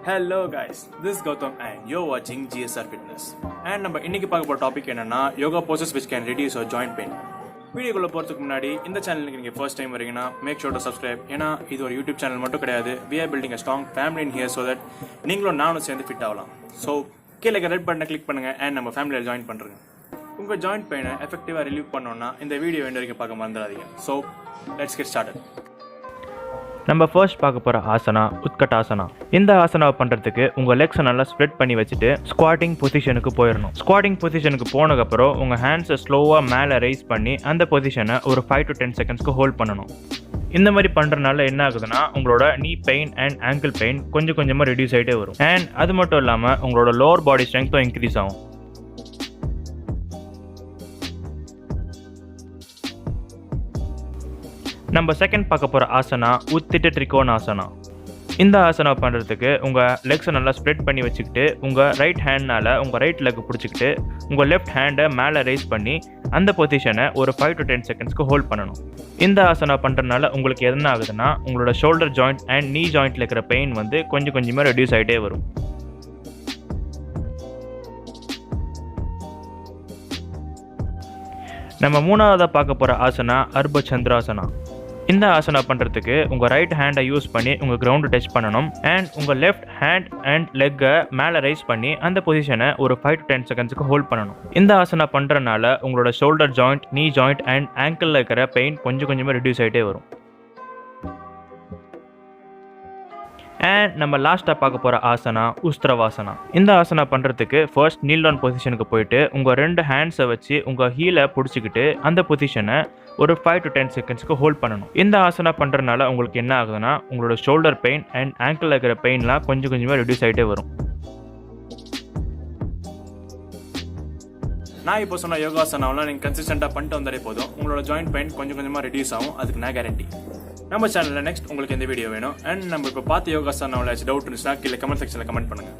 Hello guys, this is Gautam and you're watching GSR Fitness. And நம்ம இன்னைக்கு பார்க்க போற டாபிக் என்னன்னா yoga poses which can reduce your joint pain. வீடியோக்குள்ள போறதுக்கு முன்னாடி இந்த சேனலுக்கு நீங்க ஃபர்ஸ்ட் டைம் வரீங்கன்னா மேக் ஷூர் டு சப்ஸ்கிரைப். ஏன்னா இது ஒரு யூடியூப் சேனல் மட்டும் கிடையாது. We are building a strong family in here so that நீங்களும் நானும் சேர்ந்து ஃபிட் ஆகலாம். ஸோ கீழே ரெட் பட்டனை கிளிக் பண்ணுங்க and நம்ம ஃபேமிலியில ஜாயின் பண்ணுங்க. உங்க ஜாயிண்ட் பெயினை எஃபெக்டிவா ரிலீவ் பண்ணணும்னா இந்த வீடியோ எண்ட் வரைக்கும் பார்க்க மறந்துடாதீங்க. So let's get started. நம்ம ஃபர்ஸ்ட் பார்க்க போகிற ஆசனா உத்கட்டாசனா. இந்த ஆசனாவை பண்ணுறதுக்கு உங்கள் லெக்ஸை நல்லா ஸ்ப்ரெட் பண்ணி வச்சுட்டு ஸ்குவாட்டிங் பொசிஷனுக்கு போயிடணும். ஸ்குவாட்டிங் பொசிஷனுக்கு போனதுக்கப்புறம் உங்கள் ஹேண்ட்ஸை ஸ்லோவாக மேலே ரைஸ் பண்ணி அந்த பொசிஷனை ஒரு 5 to 10 செகண்ட்ஸ்க்கு ஹோல்ட் பண்ணணும். இந்த மாதிரி பண்ணுறதுனால என்ன ஆகுதுன்னா உங்களோட நீ பெயின் அண்ட் ஆங்கிள் பெயின் கொஞ்சம் கொஞ்சமாக ரெடியூஸ் ஆகிட்டே வரும். அண்ட் அது மட்டும் இல்லாமல் உங்களோட லோவர் பாடி ஸ்ட்ரென்த்தும் இன்க்ரீஸ் ஆகும். நம்ம செகண்ட் பார்க்க போகிற ஆசனா உத்திட்ட திரிகோணாசனா. இந்த ஆசனா பண்ணுறதுக்கு உங்கள் லெக்ஸை நல்லா ஸ்ப்ரெட் பண்ணி வச்சுக்கிட்டு உங்கள் ரைட் ஹேண்ட்னால் உங்கள் ரைட் லெக் பிடிச்சிக்கிட்டு உங்கள் லெஃப்ட் ஹேண்டை மேலே ரைஸ் பண்ணி அந்த பொசிஷனை ஒரு 5 to 10 செகண்ட்ஸ்க்கு ஹோல்ட் பண்ணணும். இந்த ஆசனா பண்ணுறதுனால உங்களுக்கு என்ன ஆகுதுன்னா உங்களோட ஷோல்டர் ஜாயிண்ட் அண்ட் நீ ஜாயிண்ட்டில் இருக்கிற பெயின் வந்து கொஞ்சம் கொஞ்சமாக ரெடியூஸ் ஆகிட்டே வரும். நம்ம மூணாவதாக பார்க்க போகிற ஆசனா ARBHA சந்திராசனா. இந்த ஆசனா பண்ணுறதுக்கு உங்கள் ரைட் ஹேண்டை யூஸ் பண்ணி உங்கள் கிரவுண்டு டச் பண்ணணும் அண்ட் உங்கள் லெஃப்ட் ஹேண்ட் அண்ட் லெக்கை மேலே ரைஸ் பண்ணி அந்த பொசிஷனை ஒரு 5 to 10 செகண்ட்ஸுக்கு ஹோல்ட் பண்ணணும். இந்த ஆசனா பண்ணுறதுனால உங்களோட ஷோல்டர் ஜாயிண்ட், நீ ஜாயிண்ட் அண்ட் ஆங்கிளில் இருக்கிற பெயின் கொஞ்சம் கொஞ்சமாக ரெடியூஸ் ஆகிட்டே வரும். அண்ட் நம்ம லாஸ்ட்டாக பார்க்க போகிற ஆசனா உஸ்திரவாசனா. இந்த ஆசனா பண்ணுறதுக்கு ஃபர்ஸ்ட் நீல் டவுன் பொசிஷனுக்கு போயிட்டு உங்கள் 2 ஹேண்ட்ஸை வச்சு உங்கள் ஹீலை பிடிச்சிக்கிட்டு அந்த பொசிஷனை ஒரு 5 to 10 செகண்ட்ஸ்க்கு ஹோல்ட் பண்ணணும். இந்த ஆசனா பண்ணுறதுனால உங்களுக்கு என்ன ஆகுதுன்னா உங்களோட ஷோல்டர் பெயின் அண்ட் ஆங்கிளில் இருக்கிற பெயின்லாம் கொஞ்சம் கொஞ்சமாக ரெடியூஸ் ஆகிட்டே வரும். நான் இப்போ சொன்ன யோகாசனாவெலாம் நீங்கள் கன்சிஸ்டண்ட்டாக பண்ணிட்டு வந்தாலே போதும், உங்களோட ஜாயிண்ட் பெயின் கொஞ்சம் கொஞ்சமாக ரெடியூஸ் ஆகும். அதுக்கு நான் கேரண்டி. நம்ம சேனலில் நெக்ஸ்ட் உங்களுக்கு எந்த வீடியோ வேணும் அண்ட் நம்ம இப்போ பார்த்த யோகாசனாவில் ஏதாச்சும் டவுட் இருந்துச்சுன்னா கீழே கமெண்ட் செக்ஷனில் கமெண்ட் பண்ணுங்கள்.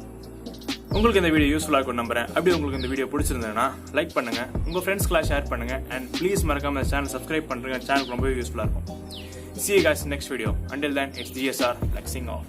உங்களுக்கு இந்த வீடியோ யூஸ்ஃபுல்லாக இருக்கும் நம்புறேன். அப்படி உங்களுக்கு இந்த வீடியோ பிடிச்சிருந்ததுன்னா லைக் பண்ணுங்க, உங்கள் ஃப்ரெண்ட்ஸ்க்குலாம் ஷேர் பண்ணுங்க அண்ட் ப்ளீஸ் மறக்காம இந்த சேனல் சப்ஸ்கிரைப் பண்ணுங்க. சேனல் ரொம்பவே யூஸ்ஃபுல்லாக இருக்கும். See you guys in next video. Until then, it's GSR, like sing off.